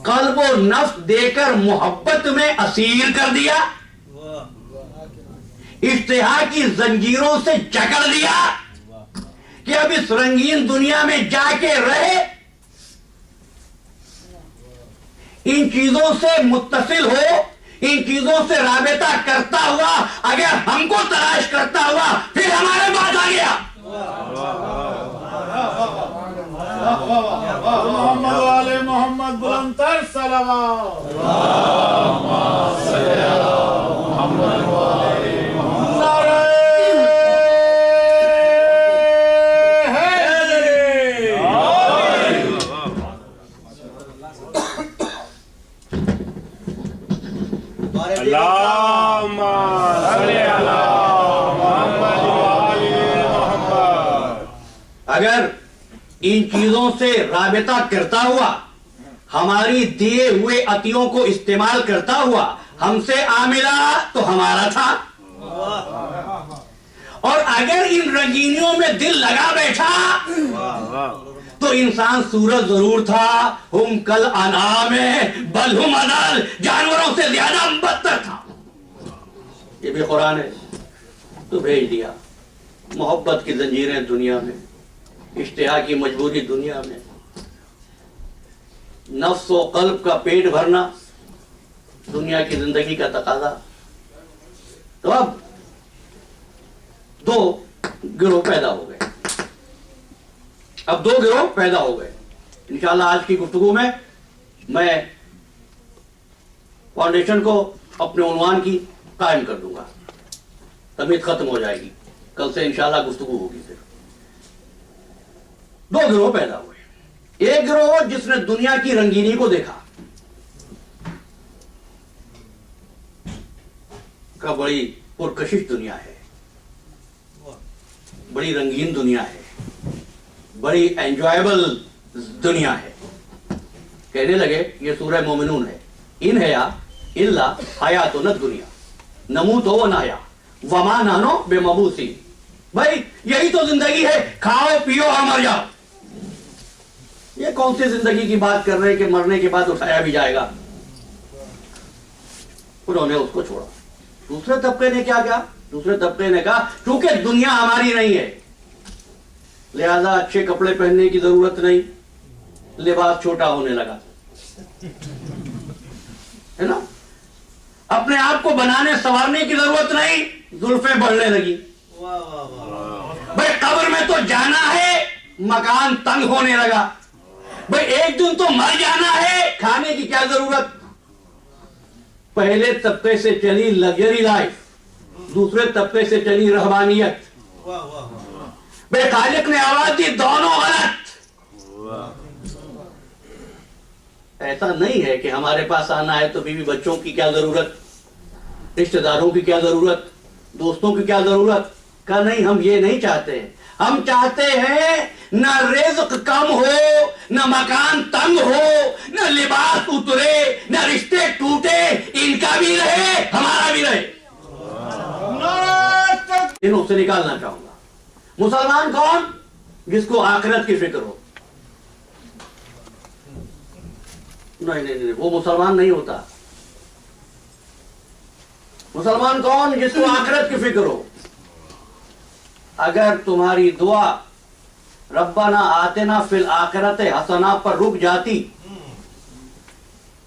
قلب و نفس دے کر محبت میں اسیر کر دیا، اشتہا کی زنجیروں سے جکڑ دیا کہ اب اس رنگین دنیا میں جا کے رہے، ان چیزوں سے متصل ہو، ان چیزوں سے رابطہ کرتا ہوا اگر ہم کو تلاش کرتا ہوا پھر ہمارے پاس آ گیا۔ محمد والے محمد بلندتر صلوات۔ اگر ان چیزوں سے رابطہ کرتا ہوا، ہماری دیے ہوئے عطیوں کو استعمال کرتا ہوا ہم سے آ ملا تو ہمارا تھا، اور اگر ان رنگینیوں میں دل لگا بیٹھا تو انسان سورج ضرور تھا، ہم کل انعام بل ہم اضل، جانوروں سے زیادہ بدتر تھا۔ یہ بھی قرآن ہے۔ تو بھیج دیا محبت کی زنجیریں دنیا میں، اشتہا کی مجبوری دنیا میں، نفس و قلب کا پیٹ بھرنا دنیا کی زندگی کا تقاضا۔ تو اب دو گروہ پیدا ہو گئے، انشاءاللہ آج کی گفتگو میں فاؤنڈیشن کو اپنے عنوان کی قائم کر دوں گا، تمیز ختم ہو جائے گی، کل سے انشاءاللہ گفتگو ہوگی۔ صرف دو گروہ پیدا ہوئے، ایک گروہ جس نے دنیا کی رنگینی کو دیکھا کہ بڑی پرکشش دنیا ہے، بڑی رنگین دنیا ہے، بڑی انجوائبل دنیا ہے۔ کہنے لگے، یہ سورہ مومنون ہے، ان حیا الا حیاتنا الدنیا نموت و نحیا وما نحن بمبعوثین۔ بھائی یہی تو زندگی ہے، کھاؤ پیو اور مر جاؤ۔ یہ کون سی زندگی کی بات کر رہے ہیں کہ مرنے کے بعد اٹھایا بھی جائے گا؟ انہوں نے اس کو چھوڑا۔ دوسرے طبقے نے کیا کیا؟ دوسرے طبقے نے کہا کیونکہ دنیا ہماری نہیں ہے لہذا اچھے کپڑے پہننے کی ضرورت نہیں، لباس چھوٹا ہونے لگا ہے نا، اپنے آپ کو بنانے سنوارنے کی ضرورت نہیں، زلفیں بڑھنے لگی۔ بھائی قبر میں تو جانا ہے، مکان تنگ ہونے لگا۔ بھائی ایک دن تو مر جانا ہے، کھانے کی کیا ضرورت؟ پہلے طبقے سے چلی لگژری لائف، دوسرے طبقے سے چلی رہبانیت۔ بے خالق نے آواز دی، دونوں غلط۔ ایسا نہیں ہے کہ ہمارے پاس آنا ہے تو بیوی بچوں کی کیا ضرورت، رشتہ داروں کی کیا ضرورت، دوستوں کی کیا ضرورت کا نہیں، ہم یہ نہیں چاہتے ہیں۔ ہم چاہتے ہیں نہ رزق کم ہو، نہ مکان تنگ ہو، نہ لباس اترے، نہ رشتے ٹوٹے، ان کا بھی رہے ہمارا بھی رہے۔ انہوں سے نکالنا چاہوں گا۔ مسلمان کون؟ جس کو آخرت کی فکر ہو۔ نہیں، وہ مسلمان نہیں ہوتا۔ مسلمان کون؟ جس کو آخرت کی فکر ہو۔ اگر تمہاری دعا ربنا آتنا فی الآخرت حسنہ پر رک جاتی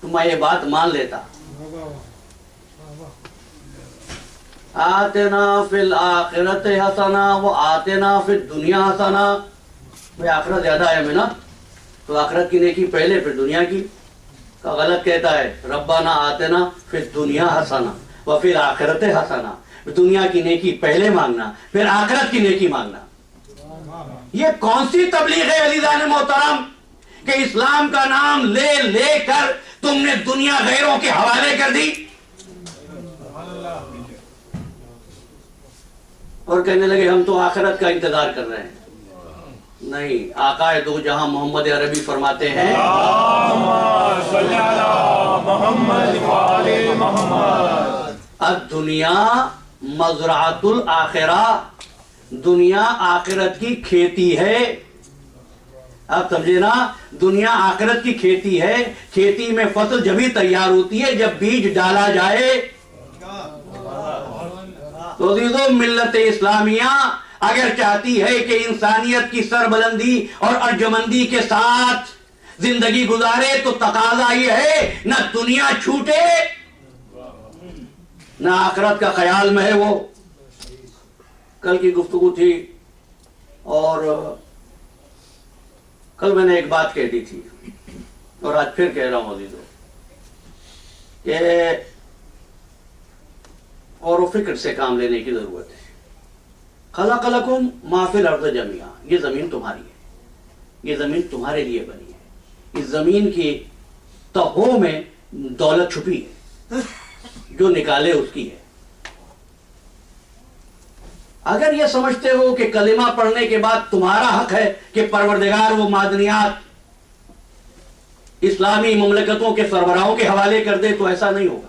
تو میں یہ بات مان لیتا۔ آتنا فی الآخرت حسنہ و آتنا فی الدنیا حسنہ، بھئی آخرت زیادہ ہے نا، تو آخرت کی نیکی پہلے پھر دنیا کی کا غلط کہتا ہے۔ ربنا آتنا فی الدنیا حسنہ و فی الآخرت حسنہ، دنیا کی نیکی پہلے مانگنا پھر آخرت کی نیکی مانگنا۔ یہ کون سی تبلیغ ہے عزیزان محترم کہ اسلام کا نام لے لے کر تم نے دنیا غیروں کے حوالے کر دی اور کہنے لگے ہم تو آخرت کا انتظار کر رہے ہیں۔ نہیں، آقا دو جہاں محمد عربی فرماتے ہیں الدنیا مزرعۃ الآخرہ، دنیا آخرت کی کھیتی ہے۔ آپ سمجھے نا, دنیا آخرت کی کھیتی ہے. کھیتی میں فصل جبھی تیار ہوتی ہے جب بیج ڈالا جائے. تو عزیزو, ملت اسلامیہ اگر چاہتی ہے کہ انسانیت کی سربلندی اور ارجمندی کے ساتھ زندگی گزارے تو تقاضا یہ ہے نہ دنیا چھوٹے نہ آخرت کا خیال میں ہے وہ. کل کی گفتگو تھی اور کل میں نے ایک بات کہہ دی تھی اور آج پھر کہہ رہا ہوں عزیزو کہ اور فکر سے کام لینے کی ضرورت ہے. خلق لکم ما فی الارض جمیعا, یہ زمین تمہاری ہے, یہ زمین تمہارے لیے بنی ہے. اس زمین کی تہوں میں دولت چھپی ہے, جو نکالے اس کی ہے. اگر یہ سمجھتے ہو کہ کلمہ پڑھنے کے بعد تمہارا حق ہے کہ پروردگار وہ معدنیات اسلامی مملکتوں کے سربراہوں کے حوالے کر دے, تو ایسا نہیں ہوگا.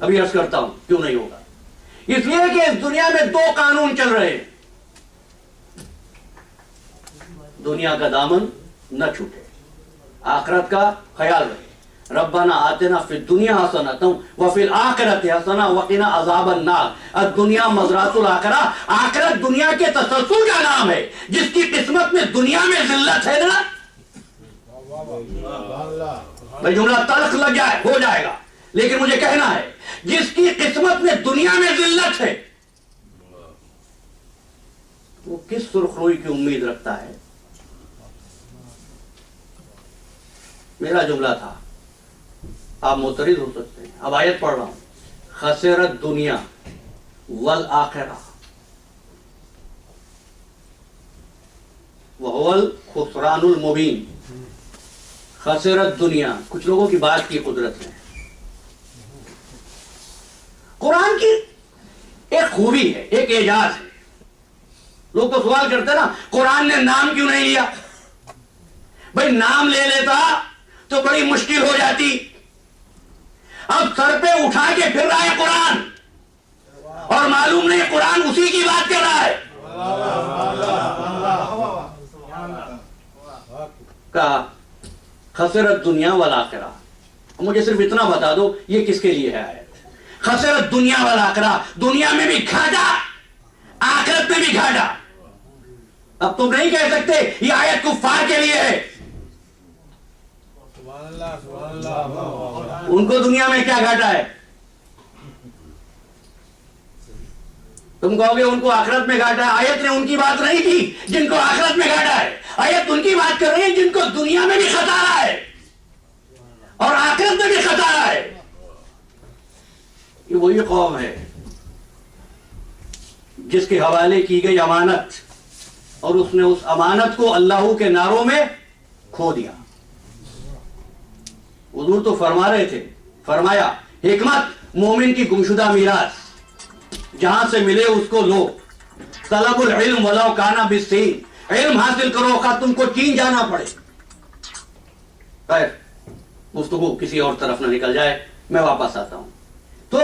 ابھی عرض کرتا ہوں کیوں نہیں ہوگا. اس لیے کہ اس دنیا میں دو قانون چل رہے ہیں. دنیا کا دامن نہ چھوٹے, آخرت کا خیال رہے. ربنا آتنا فی الدنیا حسنۃ وفی الآخرۃ حسنۃ وقنا عذاب النار. الدنیا مزرعۃ الآخرہ, آخرت دنیا کے تسلسل کا نام ہے. جس کی قسمت میں دنیا میں ذلت ہے نا, بھائی جملہ تلخ لگ جائے ہو جائے گا لیکن مجھے کہنا ہے, جس کی قسمت میں دنیا میں ذلت ہے وہ کس سرخ روئی کی امید رکھتا ہے. میرا جملہ تھا, آپ معترض ہو سکتے ہیں. اب آیت پڑھ رہا ہوں. خسرت دنیا والآخرہ وہو الخسران المبین. خسرت دنیا, کچھ لوگوں کی بات کی قدرت ہے. قرآن کی ایک خوبی ہے, ایک اعجاز ہے. لوگ تو سوال کرتے نا قرآن نے نام کیوں نہیں لیا. بھائی نام لے لیتا تو بڑی مشکل ہو جاتی. اب سر پہ اٹھا کے پھر رہا ہے قرآن اور معلوم نہیں قرآن اسی کی بات کر رہا ہے. کہا خسرت دنیا والآخرہ. مجھے صرف اتنا بتا دو یہ کس کے لیے ہے آیت. خسرت دنیا والآخرہ, دنیا میں بھی گھاٹا آخرت میں بھی گھاٹا. اب تم نہیں کہہ سکتے یہ آیت کفار کے لیے ہے. ان کو دنیا میں کیا گھاٹا ہے. تم کہو گے ان کو آخرت میں گھاٹا ہے. آیت نے ان کی بات نہیں کی جن کو آخرت میں گھاٹا ہے. آیت ان کی بات کر رہی ہے جن کو دنیا میں بھی خطرہ ہے اور آخرت میں بھی خطرہ ہے. یہ وہی قوم ہے جس کے حوالے کی گئی امانت اور اس نے اس امانت کو اللہ کے نعروں میں کھو دیا. حضور تو فرما رہے تھے, فرمایا حکمت مومن کی گمشدہ میراث, جہاں سے ملے اس کو لو. طلب العلم ولو کانا بالسین, علم حاصل کرو خواہ تم کو چین جانا پڑے. خیر گفتگو کسی اور طرف نہ نکل جائے, میں واپس آتا ہوں. تو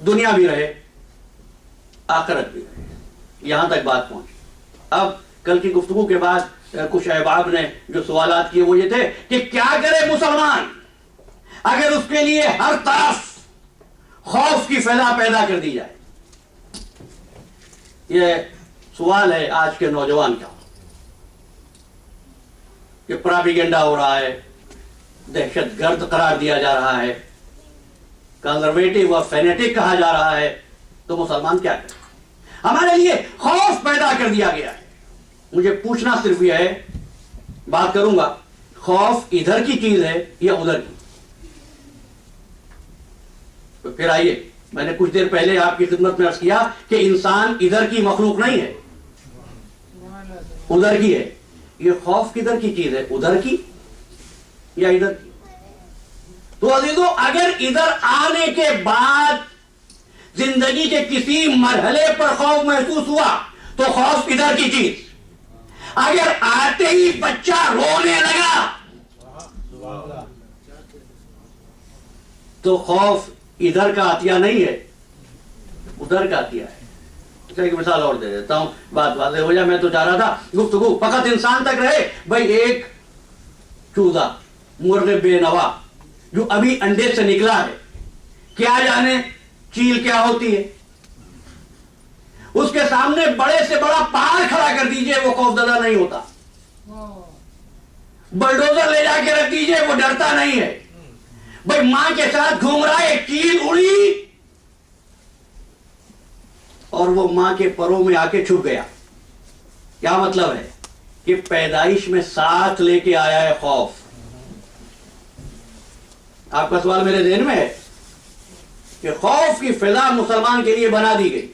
دنیا بھی رہے آخرت بھی رہے, یہاں تک بات پہنچی. اب کل کی گفتگو کے بعد کچھ احباب نے جو سوالات کیے وہ یہ تھے کہ کیا کرے مسلمان اگر اس کے لیے ہر طرف خوف کی فضا پیدا کر دی جائے. یہ سوال ہے آج کے نوجوان کا کہ پراپیگنڈا ہو رہا ہے, دہشت گرد قرار دیا جا رہا ہے, کنزرویٹو اور فینیٹک کہا جا رہا ہے, تو مسلمان کیا کرے. ہمارے لیے خوف پیدا کر دیا گیا ہے. مجھے پوچھنا صرف یہ ہے, بات کروں گا, خوف ادھر کی چیز ہے یا ادھر کی. تو پھر آئیے, میں نے کچھ دیر پہلے آپ کی خدمت میں عرض کیا کہ انسان ادھر کی مخلوق نہیں ہے, ادھر کی ہے. یہ خوف کدھر کی چیز ہے, ادھر کی یا ادھر کی. تو عزیزو اگر ادھر آنے کے بعد زندگی کے کسی مرحلے پر خوف محسوس ہوا تو خوف ادھر کی چیز. اگر آتے ہی بچہ رونے لگا تو خوف ادھر کا عطیہ نہیں ہے, ادھر کا عطیہ ہے. اس ایک مثال اور دے دیتا ہوں, بات واضح ہو جائے. میں تو چاہ رہا تھا گفتگو فقط انسان تک رہے. بھائی ایک چوزا مرغ بے نوا جو ابھی انڈے سے نکلا ہے, کیا جانے چیل کیا ہوتی ہے, اس کے سامنے بڑے سے بڑا پہاڑ کھڑا کر دیجئے وہ خوفزدہ نہیں ہوتا. بلڈوزر لے جا کے رکھ دیجئے وہ ڈرتا نہیں ہے. بھائی ماں کے ساتھ گھوم رہا ہے, چیل اڑی اور وہ ماں کے پروں میں آ کے چھپ گیا. کیا مطلب ہے کہ پیدائش میں ساتھ لے کے آیا ہے خوف. آپ کا سوال میرے ذہن میں ہے کہ خوف کی فضا مسلمان کے لیے بنا دی گئی.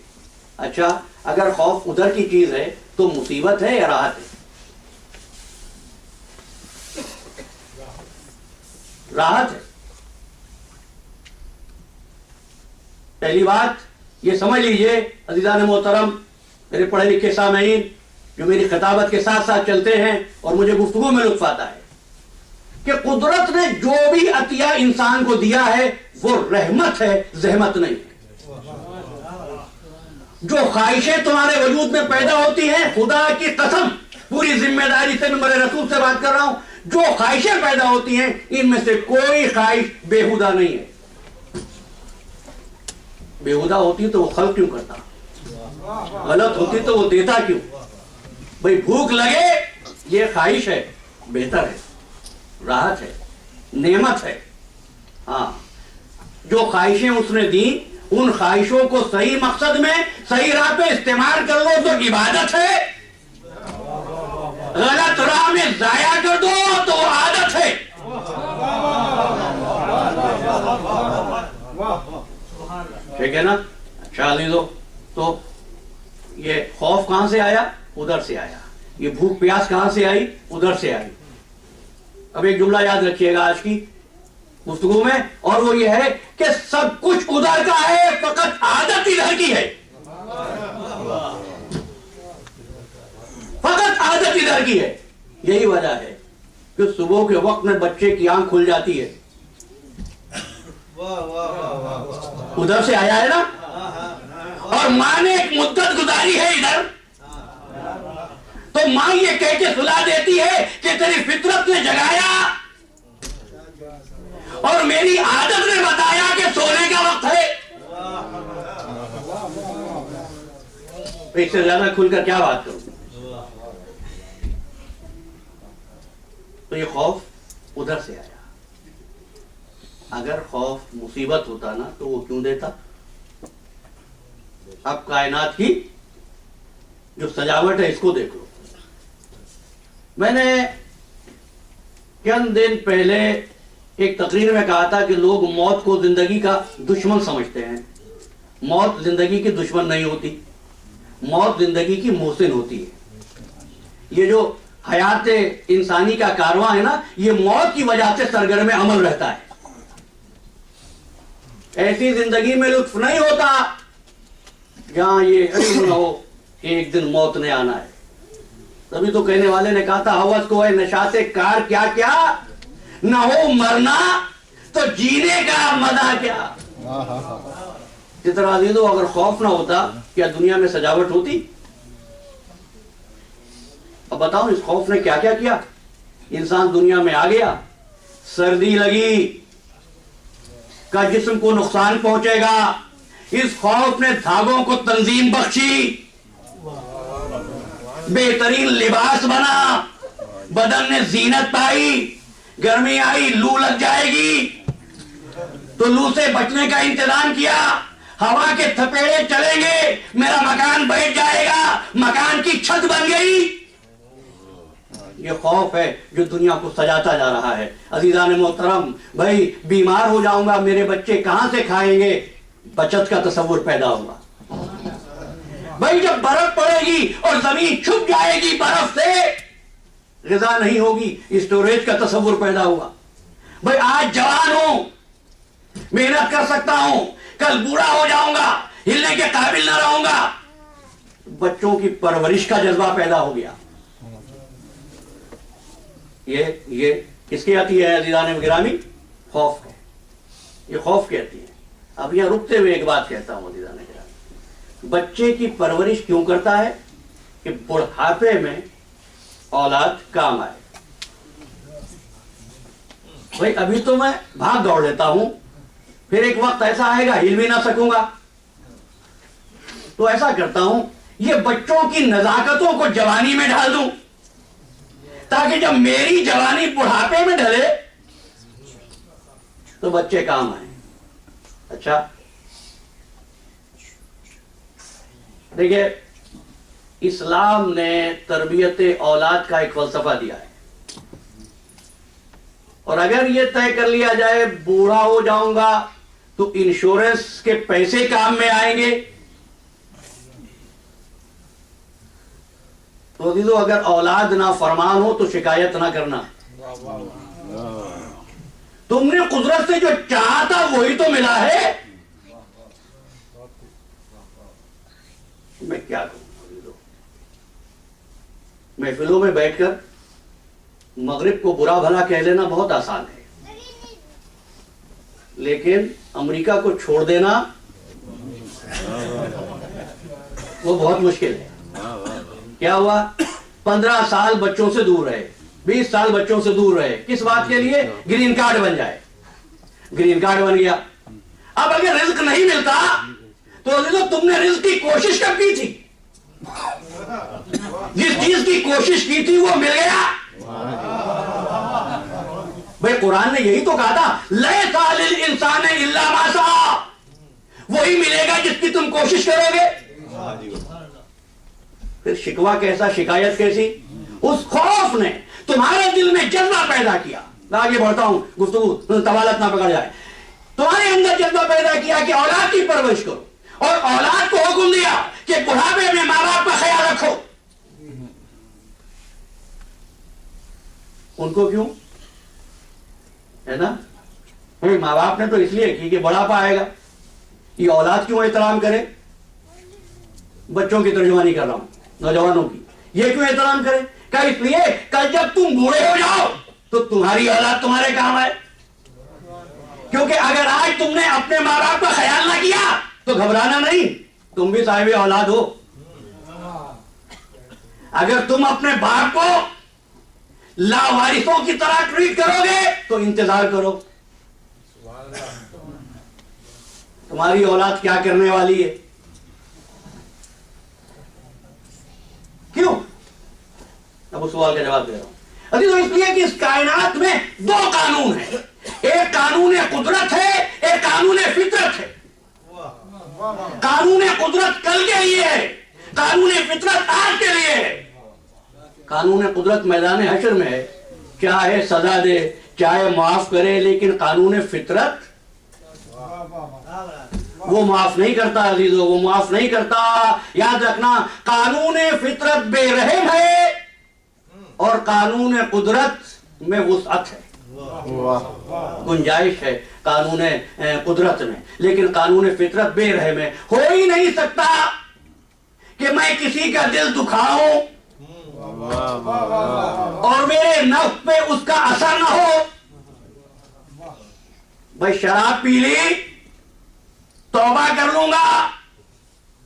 اچھا اگر خوف ادھر کی چیز ہے تو مصیبت ہے یا راحت ہے؟ راحت ہے. پہلی بات یہ سمجھ لیجئے عزیزان محترم, میرے پڑھے لکھے سامعین جو میری خطابت کے ساتھ ساتھ چلتے ہیں اور مجھے گفتگو میں لطف آتا ہے, کہ قدرت نے جو بھی عطیہ انسان کو دیا ہے وہ رحمت ہے, زحمت نہیں. جو خواہشیں تمہارے وجود میں پیدا ہوتی ہیں, خدا کی قسم پوری ذمہ داری سے میں میرے رسول سے بات کر رہا ہوں, جو خواہشیں پیدا ہوتی ہیں ان میں سے کوئی خواہش بےہودہ نہیں ہے. بےہودہ ہوتی تو وہ خلق کیوں کرتا, غلط ہوتی تو وہ دیتا کیوں. بھئی بھوک لگے یہ خواہش ہے, بہتر ہے, راحت ہے, نعمت ہے. ہاں جو خواہشیں اس نے دیں ان خواہشوں کو صحیح مقصد میں صحیح راہ پہ استعمال کر لو تو عبادت ہے, غلط راہ میں ضائع کر دو تو وہ عادت ہے. ٹھیک ہے نا. اچھا عزیزو, تو یہ خوف کہاں سے آیا؟ ادھر سے آیا. یہ بھوک پیاس کہاں سے آئی؟ ادھر سے آئی. اب ایک جملہ یاد رکھیے گا آج کی گفتگو میں, اور وہ یہ ہے کہ سب کچھ ادھر کا ہے, فقط عادت ادھر کی ہے. فقط عادت ادھر کی ہے. یہی وجہ ہے کہ صبح کے وقت میں بچے کی آنکھ کھل جاتی ہے, ادھر سے آیا ہے نا. اور ماں نے ایک مدت گزاری ہے ادھر, تو ماں یہ کہہ کے سلا دیتی ہے کہ تیری فطرت نے جگایا اور میری عادت نے بتایا کہ سونے کا وقت ہے. اس سے زیادہ کھل کر کیا بات کروں. تو یہ خوف ادھر سے آیا. اگر خوف مصیبت ہوتا نا تو وہ کیوں دیتا. اب کائنات کی جو سجاوٹ ہے اس کو دیکھ لو. میں نے چند دن پہلے ایک تقریر میں کہا تھا کہ لوگ موت کو زندگی کا دشمن سمجھتے ہیں. موت زندگی کی دشمن نہیں ہوتی, موت زندگی کی محسن ہوتی ہے. یہ جو حیات انسانی کا کارواں ہے نا, یہ موت کی وجہ سے سرگرم عمل رہتا ہے. ایسی زندگی میں لطف نہیں ہوتا جہاں یہ علم نہ ہو کہ ایک دن موت نے آنا ہے. تبھی تو کہنے والے نے کہا تھا ہوس کو ہے نشاط کار کیا کیا, نہ ہو مرنا تو جینے کا مزہ کیا. جس طرح عزیزو اگر خوف نہ ہوتا کیا دنیا میں سجاوٹ ہوتی؟ اب بتاؤ اس خوف نے کیا کیا کیا. انسان دنیا میں آ گیا, سردی لگی کا جسم کو نقصان پہنچے گا, اس خوف نے دھاگوں کو تنظیم بخشی, بہترین لباس بنا, بدن نے زینت پائی. گرمی آئی لو لگ جائے گی تو لو سے بچنے کا انتظام کیا. ہوا کے تھپیڑے چلیں گے, میرا مکان بیٹھ جائے گا, مکان کی چھت بن گئی. یہ خوف ہے جو دنیا کو سجاتا جا رہا ہے. عزیزان محترم, بھائی بیمار ہو جاؤں گا, میرے بچے کہاں سے کھائیں گے, بچت کا تصور پیدا ہوگا. بھائی جب برف پڑے گی اور زمین چھپ جائے گی برف سے, غذا نہیں ہوگی, اسٹوریج کا تصور پیدا ہوگا. بھائی آج جوان ہوں, محنت کر سکتا ہوں, کل بوڑھا ہو جاؤں گا, ہلنے کے قابل نہ رہوں گا. بچوں کی پرورش کا جذبہ پیدا ہو گیا. یہ کس کی آتی ہے عزیزان گرامی؟ خوف ہے. یہ خوف کہتی ہے. اب یہاں رکتے ہوئے ایک بات کہتا ہوں عزیزان گرامی, بچے کی پرورش کیوں کرتا ہے؟ کہ بڑھاپے میں اولاد کام آئے. بھائی ابھی تو میں بھاگ دوڑ لیتا ہوں، پھر ایک وقت ایسا آئے گا ہل بھی نہ سکوں گا، تو ایسا کرتا ہوں یہ بچوں کی نزاکتوں کو جوانی میں ڈال دوں، تاکہ جب میری جوانی بڑھاپے میں ڈھلے تو بچے کام آئیں. اچھا دیکھیے، اسلام نے تربیت اولاد کا ایک فلسفہ دیا ہے، اور اگر یہ طے کر لیا جائے بوڑھا ہو جاؤں گا تو انشورنس کے پیسے کام میں آئیں گے، تو عزیزو اگر اولاد نہ فرمان ہو تو شکایت نہ کرنا. تم نے قدرت سے جو چاہا تھا وہی تو ملا ہے. میں کیا کروں؟ محفلوں میں بیٹھ کر مغرب کو برا بھلا کہہ لینا بہت آسان ہے، لیکن امریکہ کو چھوڑ دینا وہ بہت مشکل ہے. کیا ہوا؟ 15 سال بچوں سے دور رہے، 20 سال بچوں سے دور رہے، کس بات کے لیے؟ گرین کارڈ بن جائے. گرین کارڈ بن گیا. اب اگر رزق نہیں ملتا تو تم نے رزق کی کوشش کب کی تھی؟ جس چیز کی کوشش کی تھی وہ مل گیا. بھئی قرآن نے یہی تو کہا تھا لیس علی الانسان الا ما سعی، وہی ملے گا جس کی تم کوشش کرو گے. پھر شکوہ کیسا، شکایت کیسی؟ اس خوف نے تمہارے دل میں جذبہ پیدا کیا. میں آگے بڑھتا ہوں، گفتگو طوالت نہ پکڑ جائے. تمہارے اندر جذبہ پیدا کیا کہ اولاد کی پرورش کرو، اور اولاد کو حکم دیا کہ بڑھاپے میں ماں باپ کا خیال رکھو. ان کو کیوں ہے نا؟ ماں باپ نے تو اس لیے کی کہ بڑھاپا آئے گا، یہ اولاد کیوں احترام کرے؟ بچوں کی ترجمانی کر رہا ہوں، نوجوانوں کی. یہ کیوں احترام کرے؟ کہ اس لیے کل جب تم بوڑھے ہو جاؤ تو تمہاری اولاد تمہارے کام آئے. کیونکہ اگر آج تم نے اپنے ماں باپ کا خیال نہ کیا تو گھبرانا نہیں، تم بھی صاحب اولاد ہو. اگر تم اپنے باپ کو لاوارثوں کی طرح ٹریٹ کرو گے تو انتظار کرو، تمہاری اولاد کیا کرنے والی ہے. کیوں؟ اب اس سوال کا جواب دے رہا ہوں. تو اس لیے کہ اس کائنات میں 2 قانون ہیں، ایک قانون قدرت ہے، ایک قانون فطرت ہے. قانون قدرت کل کے لیے ہے، قانون فطرت آج کے لیے ہے. قانون قدرت میدان حشر میں ہے، چاہے سزا دے چاہے معاف کرے، لیکن قانون فطرت وہ معاف نہیں کرتا. عزیزو وہ معاف نہیں کرتا. یاد رکھنا، قانون فطرت بے رحم ہے اور قانون قدرت میں وسعت ہے، گنجائش ہے قانون قدرت میں، لیکن قانون فطرت بے رحم ہے. ہو ہی نہیں سکتا کہ میں کسی کا دل دکھاؤں اور میرے نفس پہ اس کا اثر نہ ہو. بھائی شراب پی لی، توبہ کر لوں گا،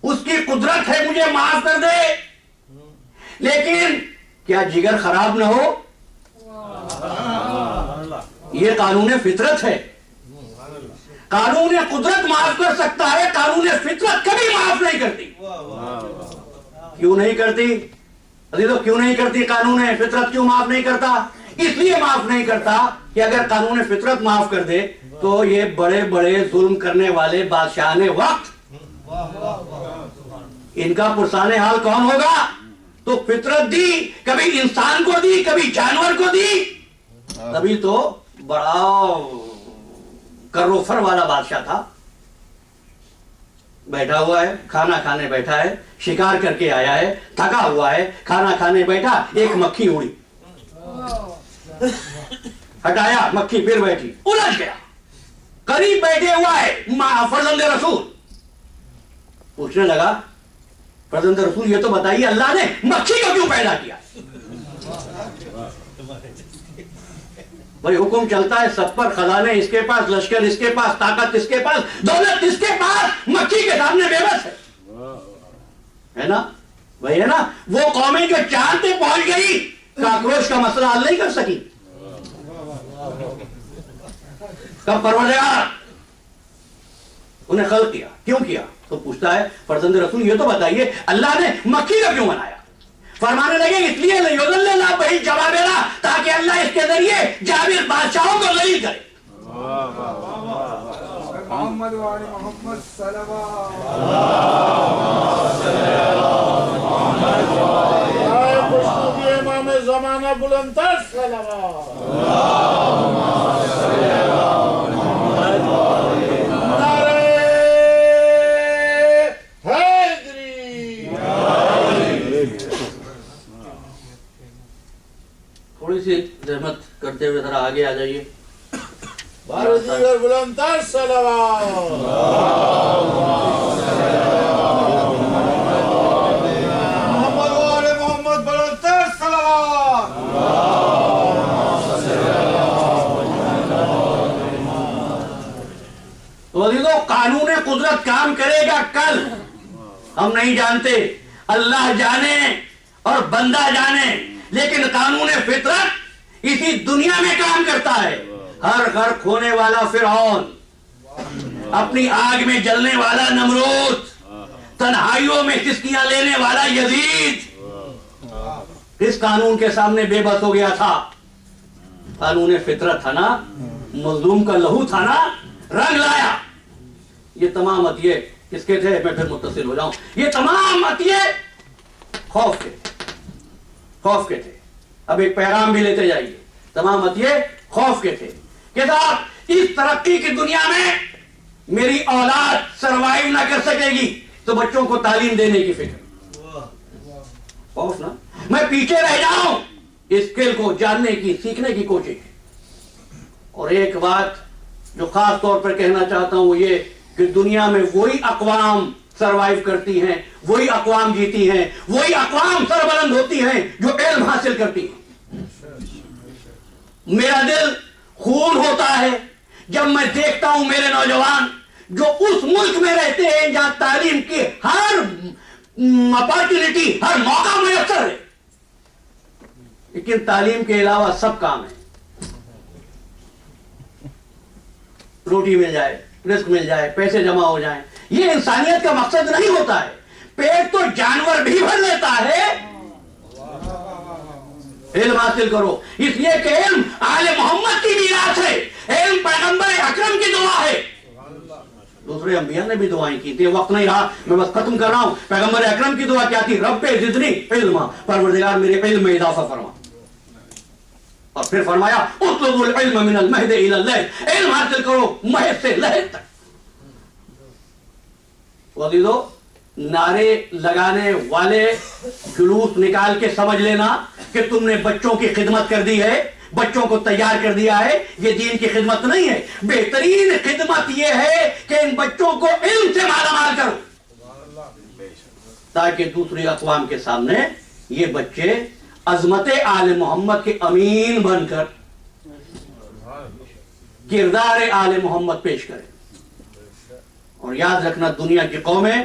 اس کی قدرت ہے مجھے معاف کر دے، لیکن کیا جگر خراب نہ ہو؟ یہ قانون فطرت ہے. قانون قدرت معاف کر سکتا ہے، قانون فطرت کبھی معاف نہیں کرتی. کیوں نہیں کرتی عزیزو؟ کیوں نہیں کرتی؟ قانون فطرت کیوں معاف نہیں کرتا؟ اس لیے معاف نہیں کرتا کہ اگر قانون فطرت معاف کر دے تو یہ بڑے بڑے ظلم کرنے والے بادشاہان وقت، ان کا پرسان حال کون ہوگا؟ تو فطرت دی، کبھی انسان کو دی، کبھی جانور کو دی، تبھی تو بڑا کروفر والا بادشاہ تھا. بیٹھا ہوا ہے، کھانا کھانے بیٹھا ہے، شکار کر کے آیا ہے، تھکا ہوا ہے، کھانا کھانے بیٹھا، ایک مکھی اڑی، ہٹایا، مکھی پھر بیٹھی، الجھ گیا. قریب بیٹھے ہوا ہے فرزند رسول، پوچھنے لگا فرزند رسول یہ تو بتائیے اللہ نے مکھی کو کیوں پیدا کیا؟ بھائی حکم چلتا ہے سب پر، خزانے اس کے پاس، لشکر اس کے پاس، طاقت اس کے پاس، دولت اس کے پاس، مکھی کے سامنے بے بس ہے. ہے نا وہی ہے نا وہ قومیں جو چاند پہ پہنچ گئی کاکروچ کا مسئلہ حل نہیں کر سکی. کب پروردگار انہیں خلق کیا, کیوں کیا؟ تو پوچھتا ہے فرزند رسول یہ تو بتائیے اللہ نے مکی کا کیوں بنایا؟ فرمانے لگے اس لیے جوابیرا تاکہ اللہ اس کے ذریعے جابر بادشاہوں کو ذلیل کرے. محمد وعلی محمد صلوات. امام زمانہ بلندر صلوات. تھوڑی سی رحمت کرتے ہوئے ذرا آگے آ جائیے. بلندر بلندر صلوات. محمد وعلی محمد بلندر صلوات. تو عزیزو قانون قدرت کام کرے گا کل ہم نہیں جانتے, اللہ جانے اور بندہ جانے, لیکن قانون فطرت اسی دنیا میں کام کرتا ہے. ہر گھر کھونے والا فرعون, اپنی آگ میں جلنے والا نمرود, تنہائیوں میں سسکیاں لینے والا یزید اس قانون کے سامنے بے بس ہو گیا تھا. قانون فطرت تھا نا, مظلوم کا لہو تھا نا, رنگ لایا. یہ تمام عطیے کس کے تھے؟ میں پھر متصل ہو جاؤں. یہ تمام عطیے خوف کے تھے. اب ایک پیغام بھی لیتے جائیے. تمام عطیے خوف کے تھے کہ صاحب اس ترقی کی دنیا میں میری اولاد سروائیو نہ کر سکے گی تو بچوں کو تعلیم دینے کی فکر, خوف نا, میں پیچھے رہ جاؤں اسکل کو جاننے کی, سیکھنے کی کوشش. اور ایک بات جو خاص طور پر کہنا چاہتا ہوں وہ یہ کہ دنیا میں وہی اقوام سروائیو کرتی ہیں, وہی اقوام جیتی ہیں, وہی اقوام سربلند ہوتی ہیں جو علم حاصل کرتی ہیں. میرا دل خون ہوتا ہے جب میں دیکھتا ہوں میرے نوجوان جو اس ملک میں رہتے ہیں جہاں تعلیم کی ہر اپارچونٹی, ہر موقع میسر ہے, لیکن تعلیم کے علاوہ سب کام ہے. روٹی مل جائے, رزق مل جائے, پیسے جمع ہو جائیں, یہ انسانیت کا مقصد نہیں ہوتا ہے. پیٹ تو جانور بھی بھر لیتا ہے. علم حاصل کرو, اس لیے کہ علم آل محمد کی میراث ہے, علم پیغمبر اکرم کی دعا ہے. دوسرے انبیاء نے بھی دعائیں کی تھی, وقت نہیں رہا میں بس ختم کر رہا ہوں. پیغمبر اکرم کی دعا کیا تھی؟ رب زدنی علما, پروردگار میرے علم میں اضافہ فرما. اور پھر فرمایا اطلبوا العلم من المہد الی اللحد, علم حاصل کرو مہد سے لحد تک. عزیزو نعرے لگانے والے جلوس نکال کے سمجھ لینا کہ تم نے بچوں کی خدمت کر دی ہے, بچوں کو تیار کر دیا ہے. یہ دین کی خدمت نہیں ہے. بہترین خدمت یہ ہے کہ ان بچوں کو علم سے مالا مال کرو تاکہ دوسری اقوام کے سامنے یہ بچے عظمت آل محمد کے امین بن کر کردار آل محمد پیش کریں. اور یاد رکھنا دنیا کی قومیں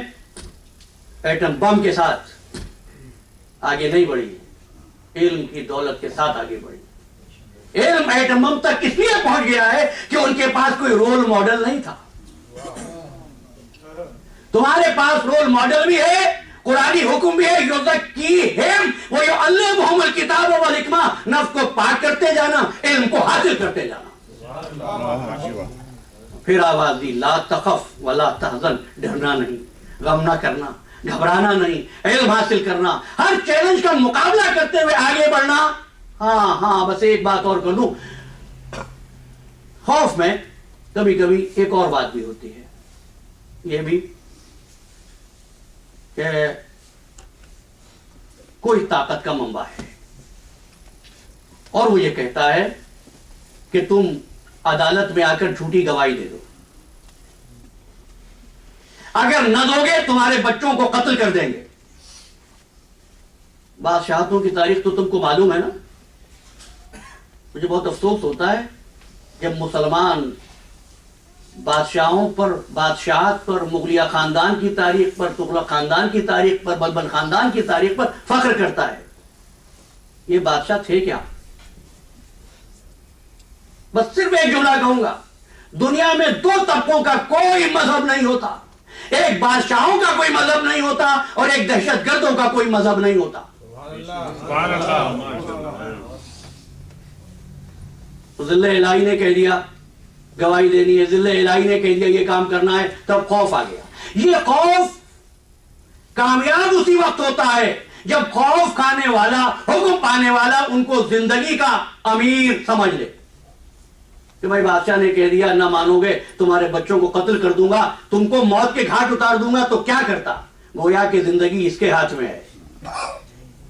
ایٹم بم کے ساتھ آگے نہیں بڑھی, علم کی دولت کے ساتھ آگے بڑھی. علم ایٹم بم تک اس لیے پہنچ گیا ہے کہ ان کے پاس کوئی رول ماڈل نہیں تھا. تمہارے پاس رول ماڈل بھی ہے, قرآنی حکم بھی ہے, یزکیہم ویعلمہم الکتاب والحکمہ, نفس کو پاک کرتے جانا, علم کو حاصل کرتے جانا. پھر آواز دی لا تخف ولا تحزن, ڈرنا نہیں, غم نہ کرنا, گھبرانا نہیں, علم حاصل کرنا, ہر چیلنج کا مقابلہ کرتے ہوئے آگے بڑھنا. ہاں بس ایک بات اور کر لوں, خوف میں کبھی کبھی ایک اور بات بھی ہوتی ہے, یہ بھی کہ کوئی طاقت کا منبع ہے اور وہ یہ کہتا ہے کہ تم عدالت میں آ کر جھوٹی گواہی دے دو, اگر نہ دو گے تمہارے بچوں کو قتل کر دیں گے. بادشاہتوں کی تاریخ تو تم کو معلوم ہے نا. مجھے بہت افسوس ہوتا ہے جب مسلمان بادشاہوں پر، بادشاہت پر، مغلیہ خاندان کی تاریخ پر، تغلق خاندان کی تاریخ پر، بلبل خاندان کی تاریخ پر فخر کرتا ہے. یہ بادشاہ تھے کیا؟ بس صرف ایک جملہ کہوں گا، دنیا میں دو طبقوں کا کوئی مذہب نہیں ہوتا. ایک بادشاہوں کا کوئی مذہب نہیں ہوتا اور ایک دہشت گردوں کا کوئی مذہب نہیں ہوتا. ذل الہی نے کہہ دیا گواہی دینی ہے، ذل الہی نے کہہ دیا یہ کام کرنا ہے، تب خوف آ گیا. یہ خوف کامیاب اسی وقت ہوتا ہے جب خوف کھانے والا، حکم پانے والا ان کو زندگی کا امیر سمجھ لے کہ بھائی بادشاہ نے کہہ دیا نہ مانو گے تمہارے بچوں کو قتل کر دوں گا، تم کو موت کے گھاٹ اتار دوں گا. تو کیا کرتا؟ گویا کہ زندگی اس کے ہاتھ میں ہے.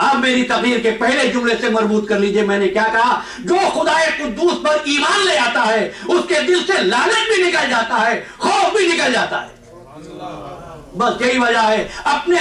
اب میری تقریر کے پہلے جملے سے مربوط کر لیجئے، میں نے کیا کہا؟ جو خدا قدوس پر ایمان لے آتا ہے اس کے دل سے لعنت بھی نکل جاتا ہے، خوف بھی نکل جاتا ہے. بس یہی وجہ ہے. اپنے